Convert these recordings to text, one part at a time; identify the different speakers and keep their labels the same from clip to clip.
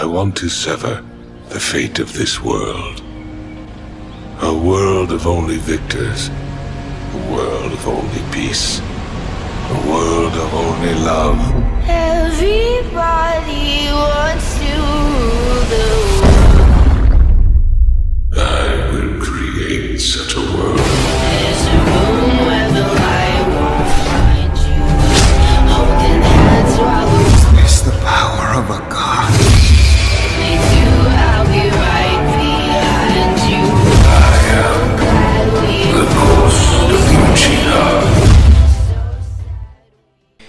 Speaker 1: I want to sever the fate of this world. A world of only victors. A world of only peace. A world of only love.
Speaker 2: Everybody wants to rule the world.
Speaker 1: I will create such a world.
Speaker 2: There's a room where the light won't find you. Holding hands while we're
Speaker 3: It's the power of a god.
Speaker 2: only two, I'll be right behind you.
Speaker 1: I am
Speaker 2: Glad we
Speaker 1: the ghost of Uchida.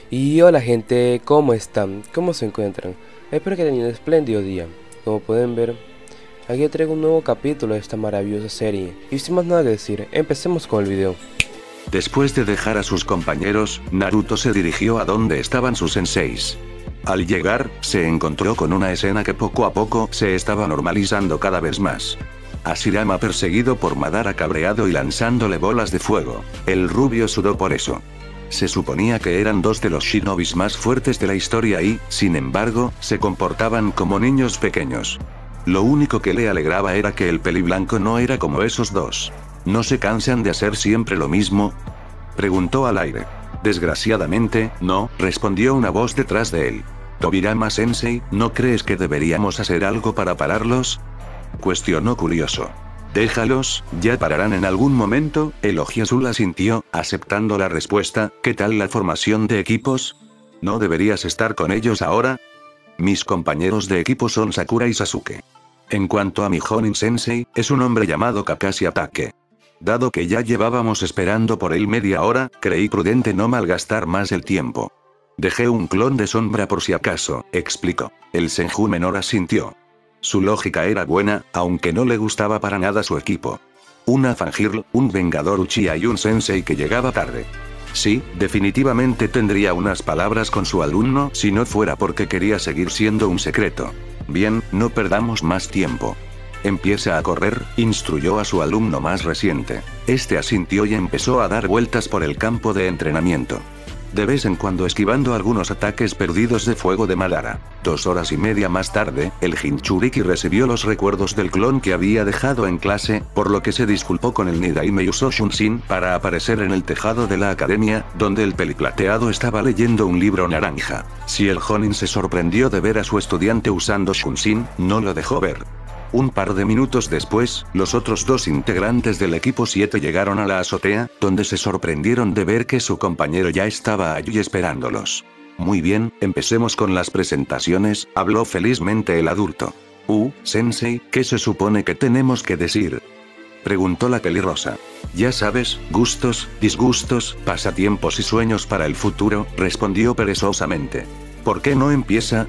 Speaker 4: Y hola gente, ¿cómo están? ¿Cómo se encuentran? Espero que tengan un espléndido día. Como pueden ver, aquí traigo un nuevo capítulo de esta maravillosa serie. Y sin más nada que decir, empecemos con el video.
Speaker 5: Después de dejar a sus compañeros, Naruto se dirigió a donde estaban sus senseis. Al llegar, se encontró con una escena que poco a poco se estaba normalizando cada vez más. Hashirama perseguido por Madara cabreado y lanzándole bolas de fuego. El rubio sudó por eso. Se suponía que eran dos de los shinobis más fuertes de la historia y, sin embargo, se comportaban como niños pequeños. Lo único que le alegraba era que el peliblanco no era como esos dos. ¿No se cansan de hacer siempre lo mismo?, preguntó al aire. Desgraciadamente, no, respondió una voz detrás de él. Tobirama-sensei, ¿no crees que deberíamos hacer algo para pararlos?, cuestionó curioso. Déjalos, ya pararán en algún momento. El Oji Azul asintió, aceptando la respuesta. ¿Qué tal la formación de equipos? ¿No deberías estar con ellos ahora? Mis compañeros de equipo son Sakura y Sasuke. En cuanto a mi Jonin Sensei, es un hombre llamado Kakashi Atake. Dado que ya llevábamos esperando por él media hora, creí prudente no malgastar más el tiempo. Dejé un clon de sombra por si acaso, explicó. El Senju menor asintió. Su lógica era buena, aunque no le gustaba para nada su equipo. Una Fangirl, un Vengador Uchiha y un Sensei que llegaba tarde. Sí, definitivamente tendría unas palabras con su alumno si no fuera porque quería seguir siendo un secreto. Bien, no perdamos más tiempo. Empieza a correr, instruyó a su alumno más reciente. Este asintió y empezó a dar vueltas por el campo de entrenamiento. De vez en cuando esquivando algunos ataques perdidos de fuego de Madara. 2 horas y media más tarde, el Jinchuriki recibió los recuerdos del clon que había dejado en clase, por lo que se disculpó con el Nidaime y usó Shunshin para aparecer en el tejado de la academia, donde el peliplateado estaba leyendo un libro naranja. Si el Jonin se sorprendió de ver a su estudiante usando Shunshin, no lo dejó ver. Un par de minutos después, los otros dos integrantes del equipo 7 llegaron a la azotea, donde se sorprendieron de ver que su compañero ya estaba allí esperándolos. Muy bien, empecemos con las presentaciones, habló felizmente el adulto. Sensei, ¿qué se supone que tenemos que decir?, preguntó la pelirrosa. Ya sabes, gustos, disgustos, pasatiempos y sueños para el futuro, respondió perezosamente. ¿Por qué no empieza?,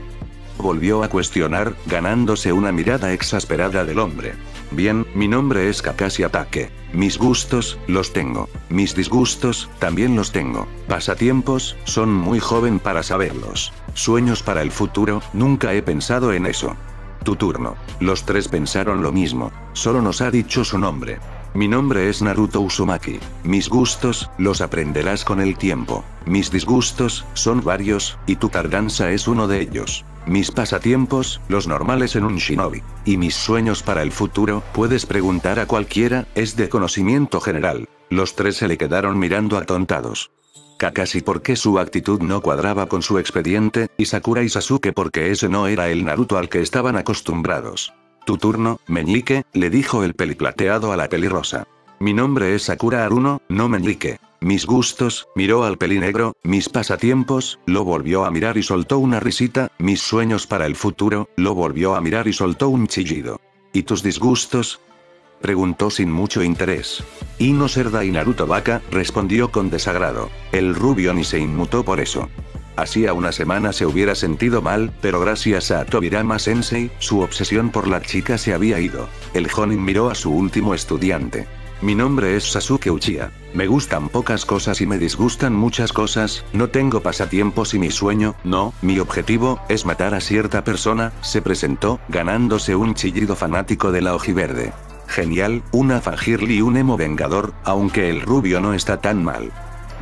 Speaker 5: volvió a cuestionar, ganándose una mirada exasperada del hombre. Bien, mi nombre es Kakashi Atake. Mis gustos, los tengo. Mis disgustos, también los tengo. Pasatiempos, son muy joven para saberlos. Sueños para el futuro, nunca he pensado en eso. Tu turno. Los tres pensaron lo mismo. Solo nos ha dicho su nombre. Mi nombre es Naruto Uzumaki. Mis gustos, los aprenderás con el tiempo. Mis disgustos, son varios, y tu tardanza es uno de ellos. Mis pasatiempos, los normales en un shinobi. Y mis sueños para el futuro, puedes preguntar a cualquiera, es de conocimiento general. Los tres se le quedaron mirando atontados. Kakashi porque su actitud no cuadraba con su expediente, y Sakura y Sasuke porque ese no era el Naruto al que estaban acostumbrados. Tu turno, meñique, le dijo el peliplateado a la pelirrosa. Mi nombre es Sakura Haruno, no meñique. Mis gustos, miró al pelinegro. Mis pasatiempos, lo volvió a mirar y soltó una risita. Mis sueños para el futuro, lo volvió a mirar y soltó un chillido. ¿Y tus disgustos?, preguntó sin mucho interés. Ino Cerda y Naruto Baka, respondió con desagrado. El rubio ni se inmutó por eso. Hacía una semana se hubiera sentido mal, pero gracias a Tobirama-sensei, su obsesión por la chica se había ido. El Jonin miró a su último estudiante. Mi nombre es Sasuke Uchiha. Me gustan pocas cosas y me disgustan muchas cosas, no tengo pasatiempos y mi sueño, no, mi objetivo, es matar a cierta persona, se presentó, ganándose un chillido fanático de la hojiverde. Genial, una Fangirl y un emo vengador, aunque el rubio no está tan mal.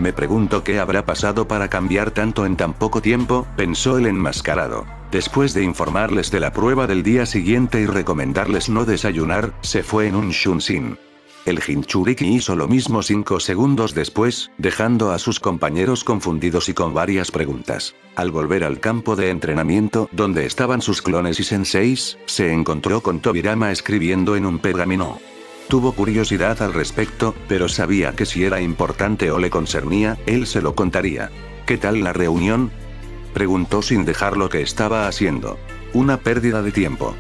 Speaker 5: Me pregunto qué habrá pasado para cambiar tanto en tan poco tiempo, pensó el enmascarado. Después de informarles de la prueba del día siguiente y recomendarles no desayunar, se fue en un Shunshin. El Jinchuriki hizo lo mismo 5 segundos después, dejando a sus compañeros confundidos y con varias preguntas. Al volver al campo de entrenamiento, donde estaban sus clones y senseis, se encontró con Tobirama escribiendo en un pergamino. Tuvo curiosidad al respecto, pero sabía que si era importante o le concernía, él se lo contaría. ¿Qué tal la reunión?, preguntó sin dejar lo que estaba haciendo. Una pérdida de tiempo.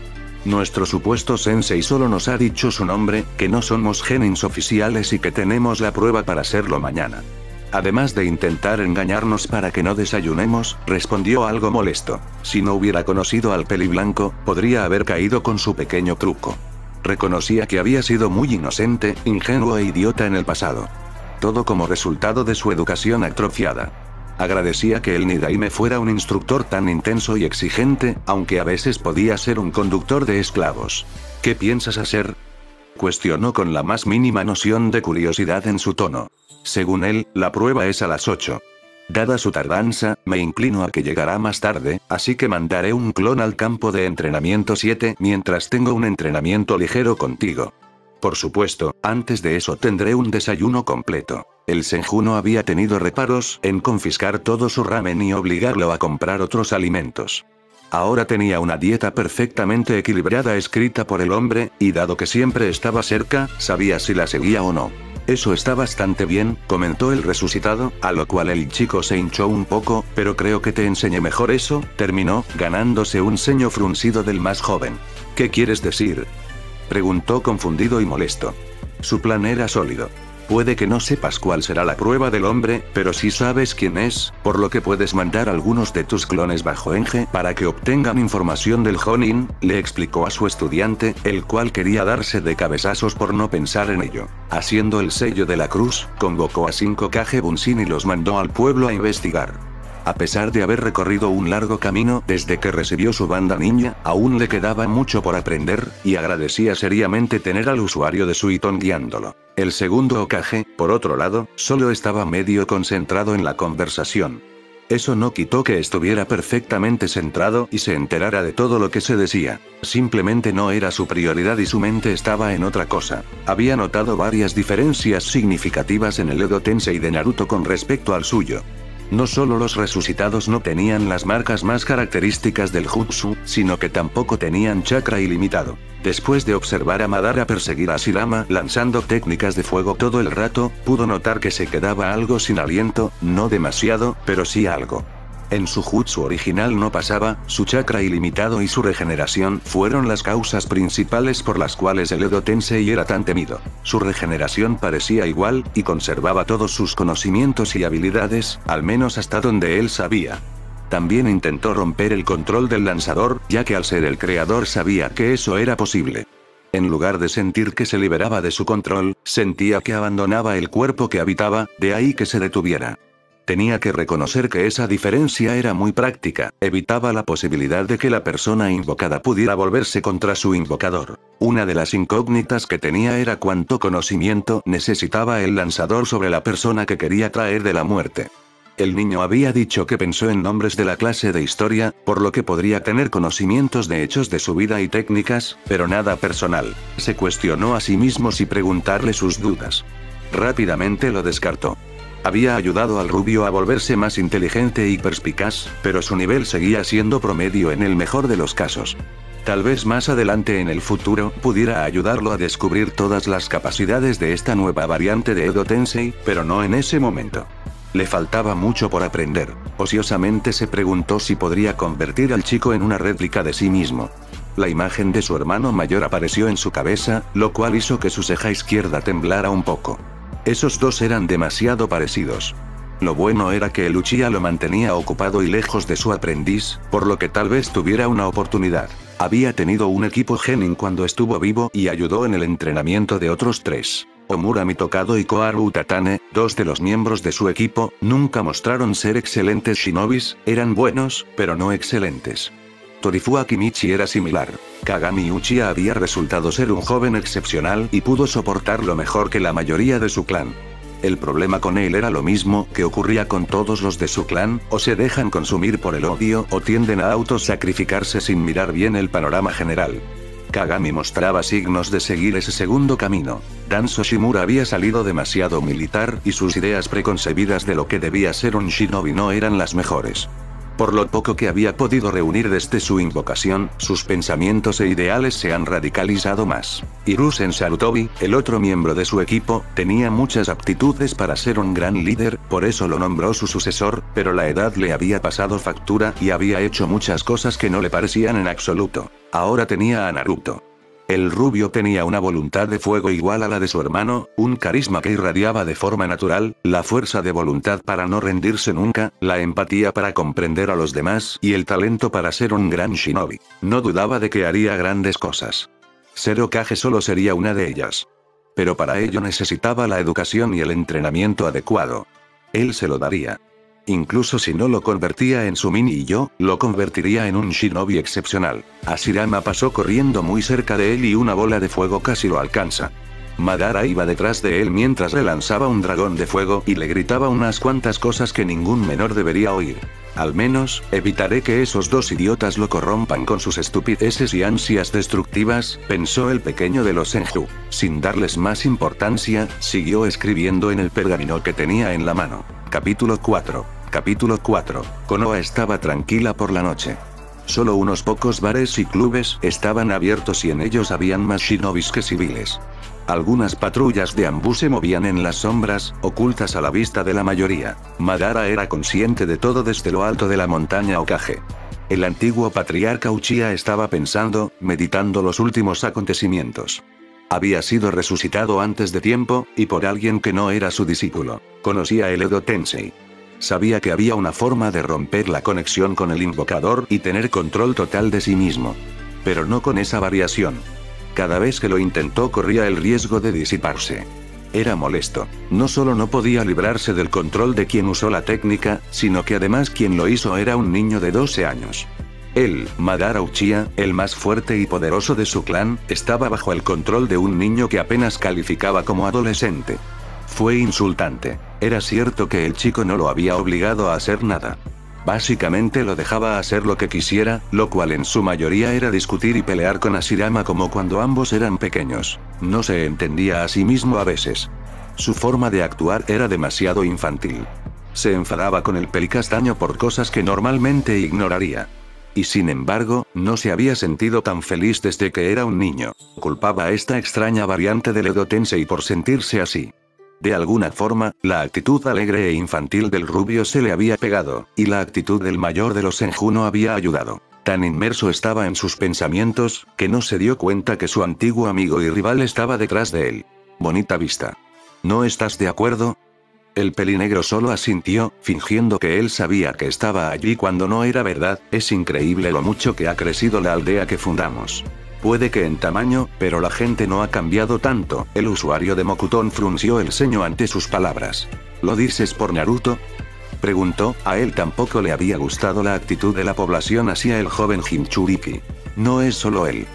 Speaker 5: Nuestro supuesto sensei solo nos ha dicho su nombre, que no somos genins oficiales y que tenemos la prueba para hacerlo mañana. Además de intentar engañarnos para que no desayunemos, respondió algo molesto. Si no hubiera conocido al peliblanco, podría haber caído con su pequeño truco. Reconocía que había sido muy inocente, ingenuo e idiota en el pasado. Todo como resultado de su educación atrofiada. Agradecía que el Nidaime fuera un instructor tan intenso y exigente, aunque a veces podía ser un conductor de esclavos. ¿Qué piensas hacer?, cuestionó con la más mínima noción de curiosidad en su tono. Según él, la prueba es a las 8. Dada su tardanza, me inclino a que llegará más tarde, así que mandaré un clon al campo de entrenamiento 7 mientras tengo un entrenamiento ligero contigo. Por supuesto, antes de eso tendré un desayuno completo. El Senju no había tenido reparos en confiscar todo su ramen y obligarlo a comprar otros alimentos. Ahora tenía una dieta perfectamente equilibrada escrita por el hombre, y dado que siempre estaba cerca, sabía si la seguía o no. Eso está bastante bien, comentó el resucitado, a lo cual el chico se hinchó un poco, pero creo que te enseñé mejor eso, terminó, ganándose un ceño fruncido del más joven. ¿Qué quieres decir?, preguntó confundido y molesto. Su plan era sólido. Puede que no sepas cuál será la prueba del hombre, pero sí sabes quién es, por lo que puedes mandar algunos de tus clones bajo Enge para que obtengan información del Jonin, le explicó a su estudiante, el cual quería darse de cabezazos por no pensar en ello. Haciendo el sello de la cruz, convocó a 5 Kage Bunshin y los mandó al pueblo a investigar. A pesar de haber recorrido un largo camino desde que recibió su banda ninja, aún le quedaba mucho por aprender, y agradecía seriamente tener al usuario de Suiton guiándolo. El segundo Hokage, por otro lado, solo estaba medio concentrado en la conversación. Eso no quitó que estuviera perfectamente centrado y se enterara de todo lo que se decía. Simplemente no era su prioridad y su mente estaba en otra cosa. Había notado varias diferencias significativas en el Edo Tensei de Naruto con respecto al suyo. No solo los resucitados no tenían las marcas más características del jutsu, sino que tampoco tenían chakra ilimitado. Después de observar a Madara perseguir a Shirama lanzando técnicas de fuego todo el rato, pudo notar que se quedaba algo sin aliento, no demasiado, pero sí algo. En su jutsu original no pasaba, su chakra ilimitado y su regeneración fueron las causas principales por las cuales el Edo Tensei era tan temido. Su regeneración parecía igual, y conservaba todos sus conocimientos y habilidades, al menos hasta donde él sabía. También intentó romper el control del lanzador, ya que al ser el creador sabía que eso era posible. En lugar de sentir que se liberaba de su control, sentía que abandonaba el cuerpo que habitaba, de ahí que se detuviera. Tenía que reconocer que esa diferencia era muy práctica, evitaba la posibilidad de que la persona invocada pudiera volverse contra su invocador. Una de las incógnitas que tenía era cuánto conocimiento necesitaba el lanzador sobre la persona que quería traer de la muerte. El niño había dicho que pensó en nombres de la clase de historia, por lo que podría tener conocimientos de hechos de su vida y técnicas, pero nada personal. Se cuestionó a sí mismo si preguntarle sus dudas. Rápidamente lo descartó. Había ayudado al rubio a volverse más inteligente y perspicaz, pero su nivel seguía siendo promedio en el mejor de los casos. Tal vez más adelante en el futuro pudiera ayudarlo a descubrir todas las capacidades de esta nueva variante de Edo Tensei, pero no en ese momento. Le faltaba mucho por aprender. Ociosamente se preguntó si podría convertir al chico en una réplica de sí mismo. La imagen de su hermano mayor apareció en su cabeza, lo cual hizo que su ceja izquierda temblara un poco. Esos dos eran demasiado parecidos. Lo bueno era que el Uchiha lo mantenía ocupado y lejos de su aprendiz, por lo que tal vez tuviera una oportunidad. Había tenido un equipo genin cuando estuvo vivo y ayudó en el entrenamiento de otros 3. Omura Mitokado y Koharu Utatane, 2 de los miembros de su equipo, nunca mostraron ser excelentes shinobis, eran buenos, pero no excelentes. Torifuwa Kimichi era similar. Kagami Uchiha había resultado ser un joven excepcional y pudo soportarlo mejor que la mayoría de su clan. El problema con él era lo mismo que ocurría con todos los de su clan, o se dejan consumir por el odio o tienden a autosacrificarse sin mirar bien el panorama general. Kagami mostraba signos de seguir ese segundo camino. Danzo Shimura había salido demasiado militar y sus ideas preconcebidas de lo que debía ser un shinobi no eran las mejores. Por lo poco que había podido reunir desde su invocación, sus pensamientos e ideales se han radicalizado más. Hiruzen Sarutobi, el otro miembro de su equipo, tenía muchas aptitudes para ser un gran líder, por eso lo nombró su sucesor, pero la edad le había pasado factura y había hecho muchas cosas que no le parecían en absoluto. Ahora tenía a Naruto. El rubio tenía una voluntad de fuego igual a la de su hermano, un carisma que irradiaba de forma natural, la fuerza de voluntad para no rendirse nunca, la empatía para comprender a los demás y el talento para ser un gran shinobi. No dudaba de que haría grandes cosas. Ser Hokage solo sería una de ellas. Pero para ello necesitaba la educación y el entrenamiento adecuado. Él se lo daría. Incluso si no lo convertía en su mini yo, lo convertiría en un shinobi excepcional. Hashirama pasó corriendo muy cerca de él y una bola de fuego casi lo alcanza. Madara iba detrás de él mientras le lanzaba un dragón de fuego y le gritaba unas cuantas cosas que ningún menor debería oír. Al menos, evitaré que esos dos idiotas lo corrompan con sus estupideces y ansias destructivas, pensó el pequeño de los Senju. Sin darles más importancia, siguió escribiendo en el pergamino que tenía en la mano. Capítulo 4. Capítulo 4. Konoha estaba tranquila por la noche. Solo unos pocos bares y clubes estaban abiertos y en ellos habían más shinobis que civiles. Algunas patrullas de Anbu se movían en las sombras, ocultas a la vista de la mayoría. Madara era consciente de todo desde lo alto de la montaña Hokage. El antiguo patriarca Uchiha estaba pensando, meditando los últimos acontecimientos. Había sido resucitado antes de tiempo, y por alguien que no era su discípulo. Conocía el Edo Tensei. Sabía que había una forma de romper la conexión con el invocador y tener control total de sí mismo. Pero no con esa variación. Cada vez que lo intentó corría el riesgo de disiparse. Era molesto. No solo no podía librarse del control de quien usó la técnica, sino que además quien lo hizo era un niño de 12 años. Él, Madara Uchiha, el más fuerte y poderoso de su clan, estaba bajo el control de un niño que apenas calificaba como adolescente. Fue insultante. Era cierto que el chico no lo había obligado a hacer nada. Básicamente lo dejaba hacer lo que quisiera, lo cual en su mayoría era discutir y pelear con Hashirama como cuando ambos eran pequeños. No se entendía a sí mismo a veces. Su forma de actuar era demasiado infantil. Se enfadaba con el pelicastaño por cosas que normalmente ignoraría. Y sin embargo, no se había sentido tan feliz desde que era un niño. Culpaba a esta extraña variante del Edo Tensei por sentirse así. De alguna forma, la actitud alegre e infantil del rubio se le había pegado, y la actitud del mayor de los Senju no había ayudado. Tan inmerso estaba en sus pensamientos, que no se dio cuenta que su antiguo amigo y rival estaba detrás de él. Bonita vista. ¿No estás de acuerdo? El pelinegro solo asintió, fingiendo que él sabía que estaba allí cuando no era verdad. Es increíble lo mucho que ha crecido la aldea que fundamos. Puede que en tamaño, pero la gente no ha cambiado tanto. El usuario de Mokuton frunció el ceño ante sus palabras. ¿Lo dices por Naruto?, preguntó. A él tampoco le había gustado la actitud de la población hacia el joven Jinchuriki. No es solo él.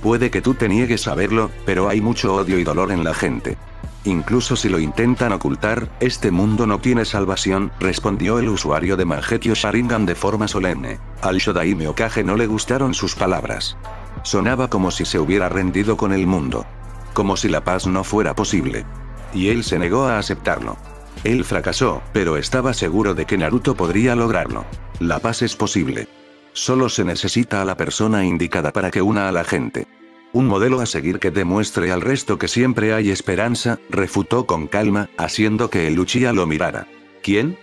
Speaker 5: Puede que tú te niegues a verlo, pero hay mucho odio y dolor en la gente. Incluso si lo intentan ocultar, este mundo no tiene salvación, respondió el usuario de Mangekyou Sharingan de forma solemne. Al Shodaime Hokage no le gustaron sus palabras. Sonaba como si se hubiera rendido con el mundo. Como si la paz no fuera posible. Y él se negó a aceptarlo. Él fracasó, pero estaba seguro de que Naruto podría lograrlo. La paz es posible. Solo se necesita a la persona indicada para que una a la gente. Un modelo a seguir que demuestre al resto que siempre hay esperanza, refutó con calma, haciendo que el Uchiha lo mirara. ¿Quién?,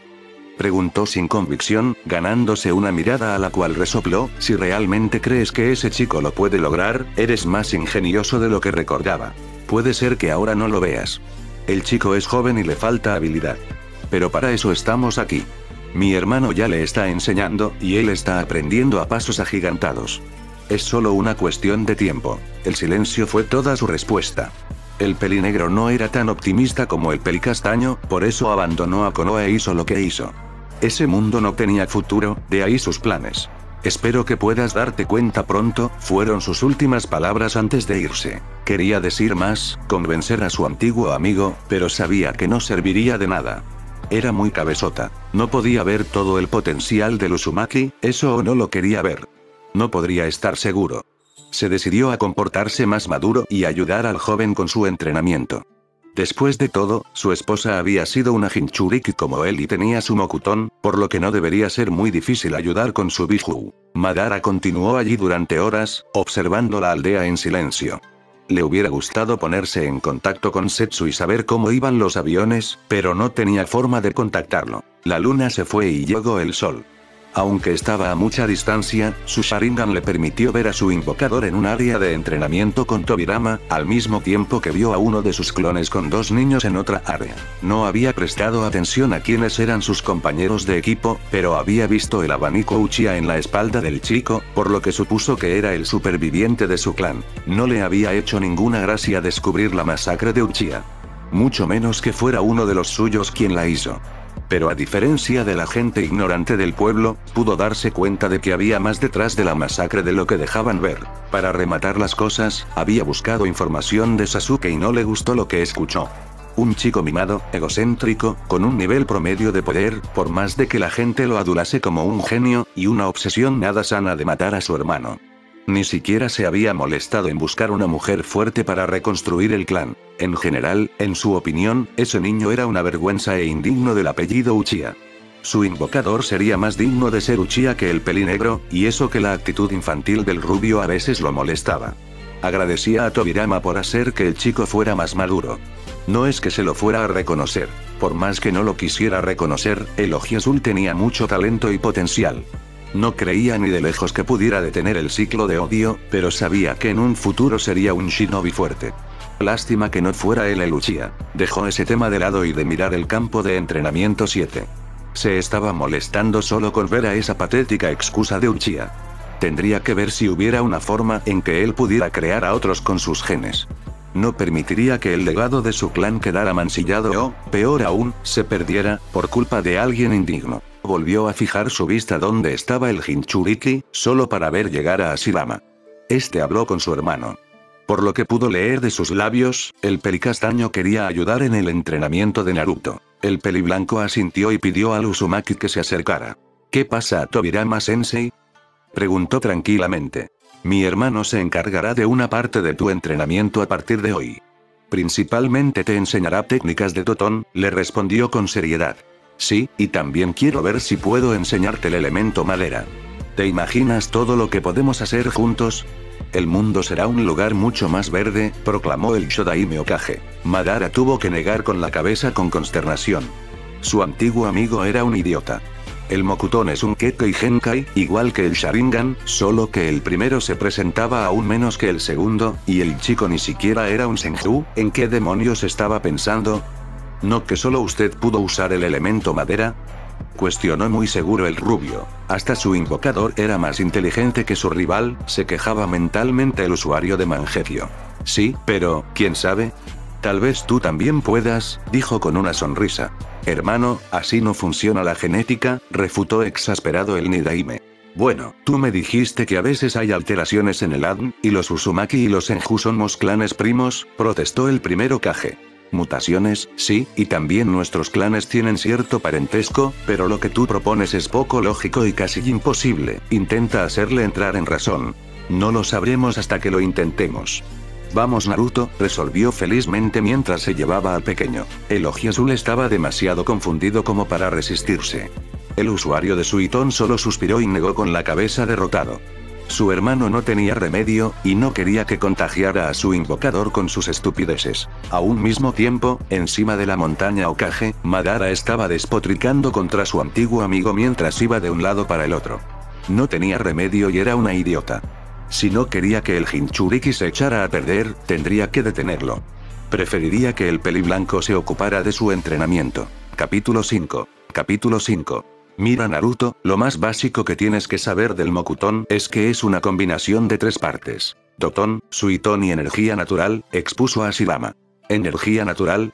Speaker 5: preguntó sin convicción, ganándose una mirada a la cual resopló. Si realmente crees que ese chico lo puede lograr, eres más ingenioso de lo que recordaba. Puede ser que ahora no lo veas. El chico es joven y le falta habilidad. Pero para eso estamos aquí. Mi hermano ya le está enseñando, y él está aprendiendo a pasos agigantados. Es solo una cuestión de tiempo. El silencio fue toda su respuesta. El pelinegro no era tan optimista como el pelicastaño, por eso abandonó a Konoha e hizo lo que hizo. Ese mundo no tenía futuro, de ahí sus planes. Espero que puedas darte cuenta pronto, fueron sus últimas palabras antes de irse. Quería decir más, convencer a su antiguo amigo, pero sabía que no serviría de nada. Era muy cabezota. No podía ver todo el potencial del Uzumaki, eso o no lo quería ver. No podría estar seguro. Se decidió a comportarse más maduro y ayudar al joven con su entrenamiento. Después de todo, su esposa había sido una Jinchuriki como él y tenía su Mokuton, por lo que no debería ser muy difícil ayudar con su Biju. Madara continuó allí durante horas, observando la aldea en silencio. Le hubiera gustado ponerse en contacto con Setsu y saber cómo iban los aviones, pero no tenía forma de contactarlo. La luna se fue y llegó el sol. Aunque estaba a mucha distancia, su Sharingan le permitió ver a su invocador en un área de entrenamiento con Tobirama, al mismo tiempo que vio a uno de sus clones con dos niños en otra área. No había prestado atención a quiénes eran sus compañeros de equipo, pero había visto el abanico Uchiha en la espalda del chico, por lo que supuso que era el superviviente de su clan. No le había hecho ninguna gracia descubrir la masacre de Uchiha. Mucho menos que fuera uno de los suyos quien la hizo. Pero a diferencia de la gente ignorante del pueblo, pudo darse cuenta de que había más detrás de la masacre de lo que dejaban ver. Para rematar las cosas, había buscado información de Sasuke y no le gustó lo que escuchó. Un chico mimado, egocéntrico, con un nivel promedio de poder, por más de que la gente lo adulase como un genio, y una obsesión nada sana de matar a su hermano. Ni siquiera se había molestado en buscar una mujer fuerte para reconstruir el clan. En general, en su opinión, ese niño era una vergüenza e indigno del apellido Uchiha. Su invocador sería más digno de ser Uchiha que el pelinegro, y eso que la actitud infantil del rubio a veces lo molestaba. Agradecía a Tobirama por hacer que el chico fuera más maduro. No es que se lo fuera a reconocer. Por más que no lo quisiera reconocer, el Oji Azul tenía mucho talento y potencial. No creía ni de lejos que pudiera detener el ciclo de odio, pero sabía que en un futuro sería un shinobi fuerte. Lástima que no fuera él el Uchiha. Dejó ese tema de lado y de mirar el campo de entrenamiento 7. Se estaba molestando solo con ver a esa patética excusa de Uchiha. Tendría que ver si hubiera una forma en que él pudiera crear a otros con sus genes. No permitiría que el legado de su clan quedara mancillado o, peor aún, se perdiera, por culpa de alguien indigno. Volvió a fijar su vista donde estaba el Jinchuriki, solo para ver llegar a Hashirama. Este habló con su hermano. Por lo que pudo leer de sus labios, el pelicastaño quería ayudar en el entrenamiento de Naruto. El peliblanco asintió y pidió al Uzumaki que se acercara. ¿Qué pasa, Tobirama-sensei?, preguntó tranquilamente. Mi hermano se encargará de una parte de tu entrenamiento a partir de hoy. Principalmente te enseñará técnicas de Totón, le respondió con seriedad. Sí, y también quiero ver si puedo enseñarte el elemento madera. ¿Te imaginas todo lo que podemos hacer juntos? El mundo será un lugar mucho más verde, proclamó el Shodaime Hokage. Madara tuvo que negar con la cabeza con consternación. Su antiguo amigo era un idiota. El Mokuton es un Kekkei Genkai, igual que el Sharingan, solo que el primero se presentaba aún menos que el segundo, y el chico ni siquiera era un Senju. ¿En qué demonios estaba pensando? ¿No que solo usted pudo usar el elemento madera?, cuestionó muy seguro el rubio. Hasta su invocador era más inteligente que su rival, se quejaba mentalmente el usuario de Mangekyo. Sí, pero, ¿quién sabe? Tal vez tú también puedas, dijo con una sonrisa. Hermano, así no funciona la genética, refutó exasperado el Nidaime. Bueno, tú me dijiste que a veces hay alteraciones en el ADN, y los Uzumaki y los Senju somos clanes primos, protestó el primer Hokage. Mutaciones, sí, y también nuestros clanes tienen cierto parentesco, pero lo que tú propones es poco lógico y casi imposible. Intenta hacerle entrar en razón. No lo sabremos hasta que lo intentemos. Vamos Naruto, resolvió felizmente mientras se llevaba al pequeño. El Oji Azul estaba demasiado confundido como para resistirse. El usuario de Suiton solo suspiró y negó con la cabeza derrotado. Su hermano no tenía remedio, y no quería que contagiara a su invocador con sus estupideces. A un mismo tiempo, encima de la montaña Hokage, Madara estaba despotricando contra su antiguo amigo mientras iba de un lado para el otro. No tenía remedio y era una idiota. Si no quería que el Jinchuriki se echara a perder, tendría que detenerlo. Preferiría que el peliblanco se ocupara de su entrenamiento. Capítulo 5. Capítulo 5. Mira Naruto, lo más básico que tienes que saber del Mokuton es que es una combinación de 3 partes. Totón, Suiton y energía natural, expuso Hashirama. ¿Energía natural?,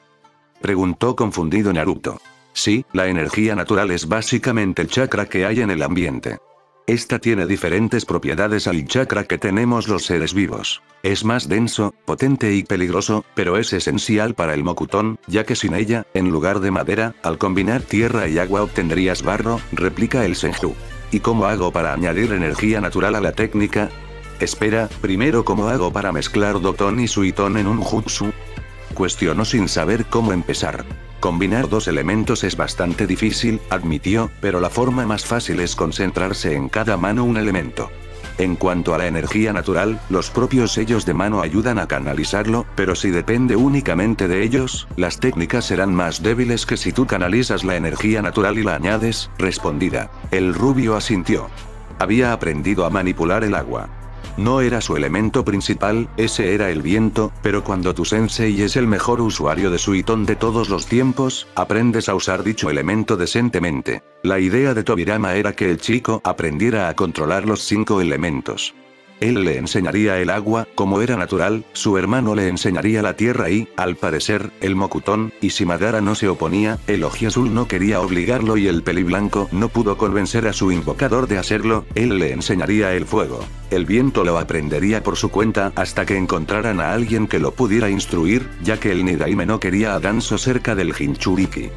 Speaker 5: preguntó confundido Naruto. Sí, la energía natural es básicamente el chakra que hay en el ambiente. Esta tiene diferentes propiedades al chakra que tenemos los seres vivos. Es más denso, potente y peligroso, pero es esencial para el Mokuton, ya que sin ella, en lugar de madera, al combinar tierra y agua obtendrías barro, replica el Senju. ¿Y cómo hago para añadir energía natural a la técnica? Espera, primero ¿cómo hago para mezclar Doton y Suiton en un jutsu? Cuestionó sin saber cómo empezar. Combinar dos elementos es bastante difícil, admitió, pero la forma más fácil es concentrarse en cada mano un elemento. En cuanto a la energía natural, los propios sellos de mano ayudan a canalizarlo, pero si depende únicamente de ellos, las técnicas serán más débiles que si tú canalizas la energía natural y la añades, respondida. El rubio asintió. Había aprendido a manipular el agua. No era su elemento principal, ese era el viento, pero cuando tu sensei es el mejor usuario de Suiton de todos los tiempos, aprendes a usar dicho elemento decentemente. La idea de Tobirama era que el chico aprendiera a controlar los 5 elementos. Él le enseñaría el agua, como era natural, su hermano le enseñaría la tierra y, al parecer, el Mokuton, y si Madara no se oponía, el Oji Azul no quería obligarlo y el Peliblanco no pudo convencer a su invocador de hacerlo, él le enseñaría el fuego. El viento lo aprendería por su cuenta hasta que encontraran a alguien que lo pudiera instruir, ya que el Nidaime no quería a Danzo cerca del Jinchuriki.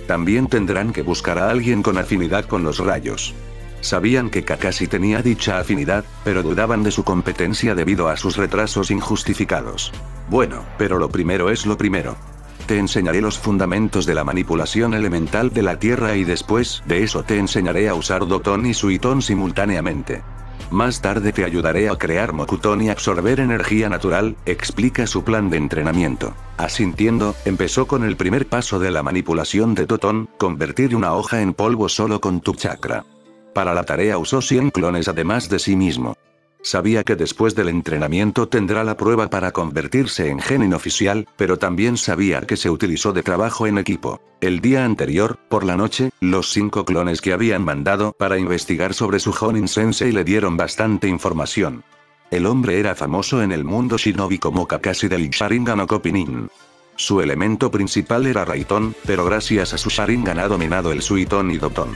Speaker 5: También tendrán que buscar a alguien con afinidad con los rayos. Sabían que Kakashi tenía dicha afinidad, pero dudaban de su competencia debido a sus retrasos injustificados. Bueno, pero lo primero es lo primero. Te enseñaré los fundamentos de la manipulación elemental de la tierra y después de eso te enseñaré a usar Doton y Suiton simultáneamente. Más tarde te ayudaré a crear Mokuton y absorber energía natural, explica su plan de entrenamiento. Asintiendo, empezó con el primer paso de la manipulación de Doton, convertir una hoja en polvo solo con tu chakra. Para la tarea usó 100 clones además de sí mismo. Sabía que después del entrenamiento tendrá la prueba para convertirse en genin oficial, pero también sabía que se utilizó de trabajo en equipo. El día anterior, por la noche, los 5 clones que habían mandado para investigar sobre su Jonin Sensei le dieron bastante información. El hombre era famoso en el mundo shinobi como Kakashi del Sharingan no Kopinin. Su elemento principal era Raiton, pero gracias a su Sharingan ha dominado el Suiton y Doton.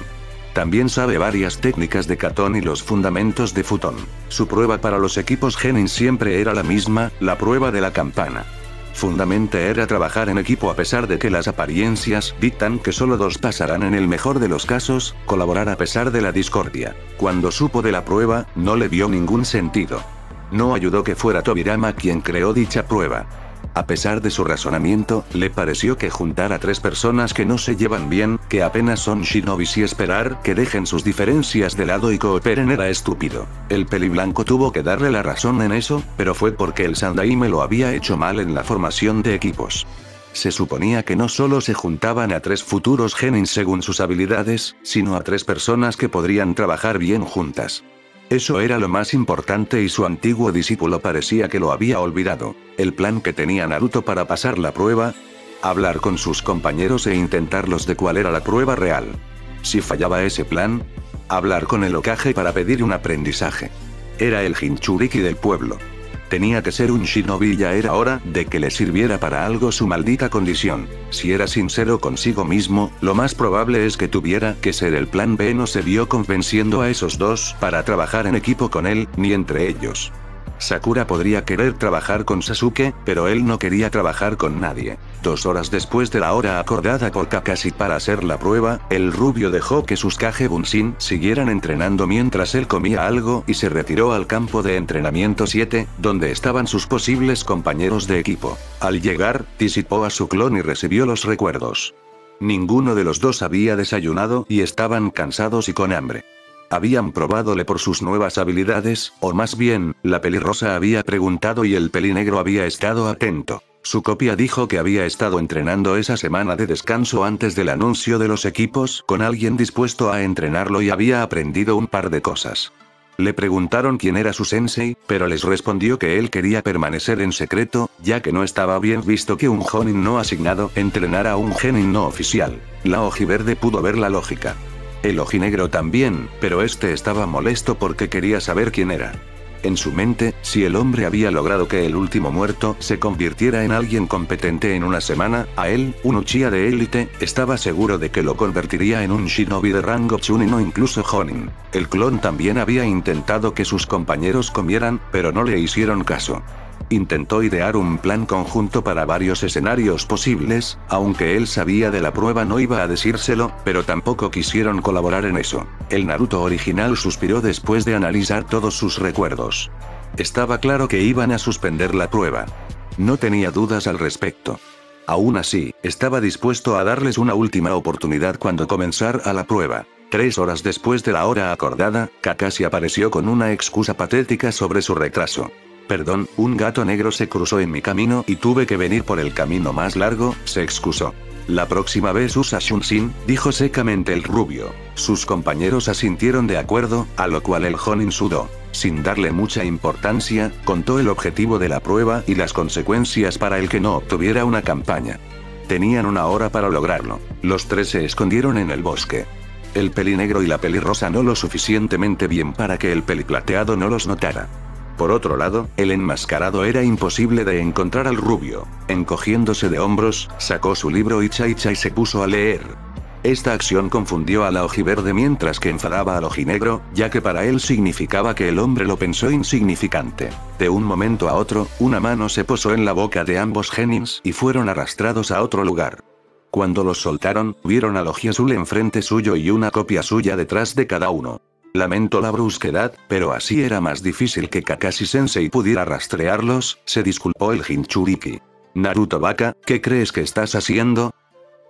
Speaker 5: También sabe varias técnicas de Katon y los fundamentos de Futon. Su prueba para los equipos genin siempre era la misma, la prueba de la campana. Fundamentalmente era trabajar en equipo a pesar de que las apariencias dictan que solo 2 pasarán en el mejor de los casos, colaborar a pesar de la discordia. Cuando supo de la prueba, no le vio ningún sentido. No ayudó que fuera Tobirama quien creó dicha prueba. A pesar de su razonamiento, le pareció que juntar a 3 personas que no se llevan bien, que apenas son shinobis y esperar que dejen sus diferencias de lado y cooperen era estúpido. El Peliblanco tuvo que darle la razón en eso, pero fue porque el Sandaime lo había hecho mal en la formación de equipos. Se suponía que no solo se juntaban a 3 futuros genin según sus habilidades, sino a 3 personas que podrían trabajar bien juntas. Eso era lo más importante y su antiguo discípulo parecía que lo había olvidado. El plan que tenía Naruto para pasar la prueba: hablar con sus compañeros e intentarlos de cuál era la prueba real. Si fallaba ese plan, hablar con el Hokage para pedir un aprendizaje. Era el Jinchuriki del pueblo. Tenía que ser un shinobi y ya era hora de que le sirviera para algo su maldita condición. Si era sincero consigo mismo, lo más probable es que tuviera que ser el plan B. No se vio convenciendo a esos 2 para trabajar en equipo con él, ni entre ellos. Sakura podría querer trabajar con Sasuke, pero él no quería trabajar con nadie. 2 horas después de la hora acordada por Kakashi para hacer la prueba, el rubio dejó que sus Kage Bunshin siguieran entrenando mientras él comía algo y se retiró al campo de entrenamiento 7, donde estaban sus posibles compañeros de equipo. Al llegar, disipó a su clon y recibió los recuerdos. Ninguno de los 2 había desayunado y estaban cansados y con hambre. Habían probádole por sus nuevas habilidades, o más bien, la pelirrosa había preguntado y el pelinegro había estado atento. Su copia dijo que había estado entrenando esa semana de descanso antes del anuncio de los equipos con alguien dispuesto a entrenarlo y había aprendido un par de cosas. Le preguntaron quién era su sensei, pero les respondió que él quería permanecer en secreto, ya que no estaba bien visto que un jonin no asignado entrenara a un genin no oficial. La ojiverde pudo ver la lógica. El ojinegro también, pero este estaba molesto porque quería saber quién era. En su mente, si el hombre había logrado que el último muerto se convirtiera en alguien competente en una semana, a él, un Uchiha de élite, estaba seguro de que lo convertiría en un shinobi de rango Chunin o incluso Jonin. El clon también había intentado que sus compañeros comieran, pero no le hicieron caso. Intentó idear un plan conjunto para varios escenarios posibles, aunque él sabía de la prueba no iba a decírselo, pero tampoco quisieron colaborar en eso. El Naruto original suspiró después de analizar todos sus recuerdos. Estaba claro que iban a suspender la prueba. No tenía dudas al respecto. Aún así, estaba dispuesto a darles una última oportunidad cuando comenzara la prueba. 3 horas después de la hora acordada, Kakashi apareció con una excusa patética sobre su retraso. Perdón, un gato negro se cruzó en mi camino y tuve que venir por el camino más largo, se excusó. La próxima vez usa Shunshin, dijo secamente el rubio. Sus compañeros asintieron de acuerdo, a lo cual el Jonin sudó. Sin darle mucha importancia, contó el objetivo de la prueba y las consecuencias para el que no obtuviera una campaña. Tenían 1 hora para lograrlo. Los 3 se escondieron en el bosque. El pelinegro y la pelirrosa no lo suficientemente bien para que el peliplateado no los notara. Por otro lado, el enmascarado era imposible de encontrar al rubio. Encogiéndose de hombros, sacó su libro Icha y se puso a leer. Esta acción confundió a la ojiverde mientras que enfadaba al ojinegro, ya que para él significaba que el hombre lo pensó insignificante. De un momento a otro, una mano se posó en la boca de ambos genins y fueron arrastrados a otro lugar. Cuando los soltaron, vieron al ojiazul enfrente suyo y una copia suya detrás de cada uno. Lamento la brusquedad, pero así era más difícil que Kakashi-sensei pudiera rastrearlos, se disculpó el Jinchuriki. Naruto Baka, ¿qué crees que estás haciendo?,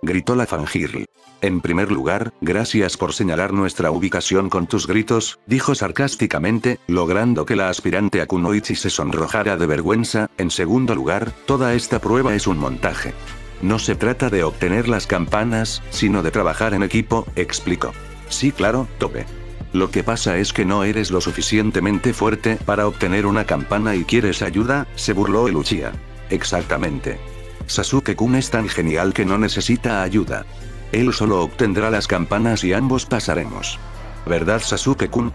Speaker 5: gritó la Fangirl. En primer lugar, gracias por señalar nuestra ubicación con tus gritos, dijo sarcásticamente, logrando que la aspirante a Kunoichi se sonrojara de vergüenza. En segundo lugar, toda esta prueba es un montaje. No se trata de obtener las campanas, sino de trabajar en equipo, explicó. Sí, claro, Tobe. Lo que pasa es que no eres lo suficientemente fuerte para obtener una campana y quieres ayuda, se burló el Uchiha. Exactamente. Sasuke-kun es tan genial que no necesita ayuda. Él solo obtendrá las campanas y ambos pasaremos. ¿Verdad, Sasuke-kun?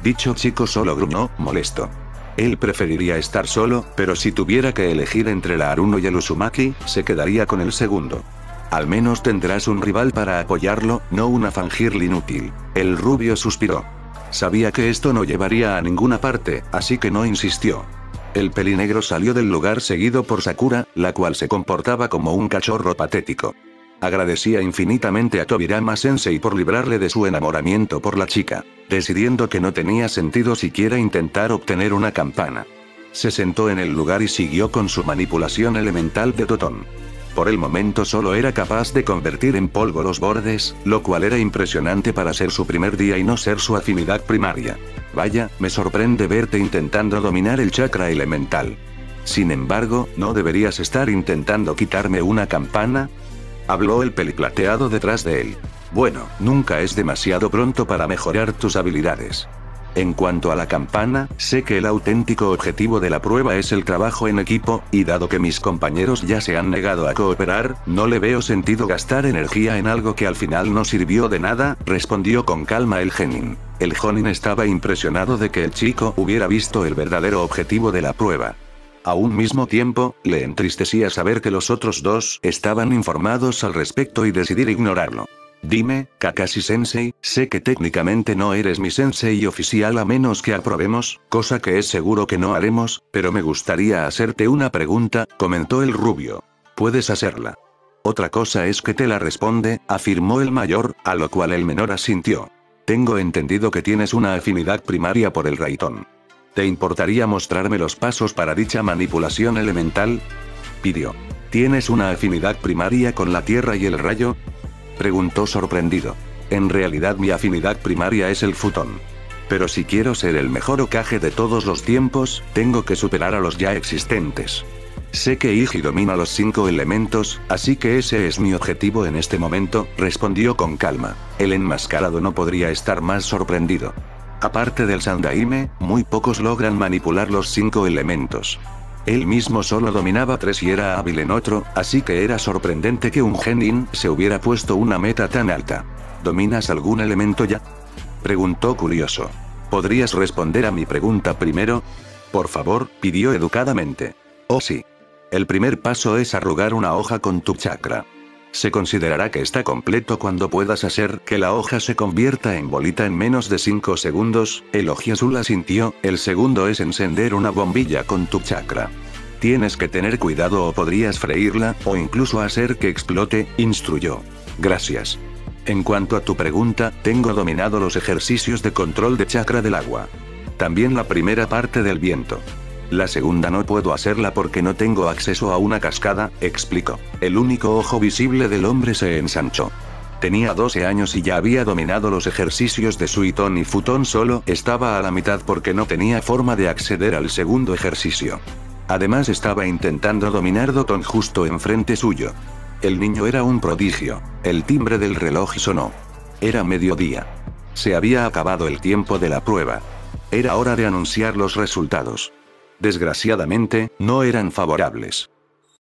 Speaker 5: Dicho chico solo gruñó, molesto. Él preferiría estar solo, pero si tuviera que elegir entre la Aruno y el Uzumaki, se quedaría con el segundo. Al menos tendrás un rival para apoyarlo, no una Fangirl inútil. El rubio suspiró. Sabía que esto no llevaría a ninguna parte, así que no insistió. El pelinegro salió del lugar seguido por Sakura, la cual se comportaba como un cachorro patético. Agradecía infinitamente a Tobirama-sensei por librarle de su enamoramiento por la chica, decidiendo que no tenía sentido siquiera intentar obtener una campana. Se sentó en el lugar y siguió con su manipulación elemental de Totón. Por el momento solo era capaz de convertir en polvo los bordes, lo cual era impresionante para ser su primer día y no ser su afinidad primaria. Vaya, me sorprende verte intentando dominar el chakra elemental. Sin embargo, ¿no deberías estar intentando quitarme una campana?, habló el peliplateado detrás de él. Bueno, nunca es demasiado pronto para mejorar tus habilidades. En cuanto a la campana, sé que el auténtico objetivo de la prueba es el trabajo en equipo, y dado que mis compañeros ya se han negado a cooperar, no le veo sentido gastar energía en algo que al final no sirvió de nada, respondió con calma el genin. El jonin estaba impresionado de que el chico hubiera visto el verdadero objetivo de la prueba. A un mismo tiempo, le entristecía saber que los otros dos estaban informados al respecto y decidir ignorarlo. Dime, Kakashi-sensei, sé que técnicamente no eres mi sensei oficial a menos que aprobemos, cosa que es seguro que no haremos, pero me gustaría hacerte una pregunta, comentó el rubio. Puedes hacerla. Otra cosa es que te la responde, afirmó el mayor, a lo cual el menor asintió. Tengo entendido que tienes una afinidad primaria por el Raitón. ¿Te importaría mostrarme los pasos para dicha manipulación elemental?, pidió. ¿Tienes una afinidad primaria con la tierra y el rayo?, preguntó sorprendido. En realidad mi afinidad primaria es el futón. Pero si quiero ser el mejor Hokage de todos los tiempos, tengo que superar a los ya existentes. Sé que Iji domina los 5 elementos, así que ese es mi objetivo en este momento, respondió con calma. El enmascarado no podría estar más sorprendido. Aparte del Sandaime, muy pocos logran manipular los 5 elementos. Él mismo solo dominaba 3 y era hábil en otro, así que era sorprendente que un genin se hubiera puesto una meta tan alta. ¿Dominas algún elemento ya?, preguntó curioso. ¿Podrías responder a mi pregunta primero? Por favor, pidió educadamente. Oh sí. El primer paso es arrugar una hoja con tu chakra. Se considerará que está completo cuando puedas hacer que la hoja se convierta en bolita en menos de 5 segundos, Elogia Azul asintió. El segundo es encender una bombilla con tu chakra. Tienes que tener cuidado o podrías freírla, o incluso hacer que explote, instruyó. Gracias. En cuanto a tu pregunta, tengo dominado los ejercicios de control de chakra del agua. También la primera parte del viento. La segunda no puedo hacerla porque no tengo acceso a una cascada, explicó. El único ojo visible del hombre se ensanchó. Tenía 12 años y ya había dominado los ejercicios de Suiton y Futon, solo estaba a la mitad porque no tenía forma de acceder al segundo ejercicio. Además estaba intentando dominar Doton justo enfrente suyo. El niño era un prodigio. El timbre del reloj sonó. Era mediodía. Se había acabado el tiempo de la prueba. Era hora de anunciar los resultados. Desgraciadamente, no eran favorables.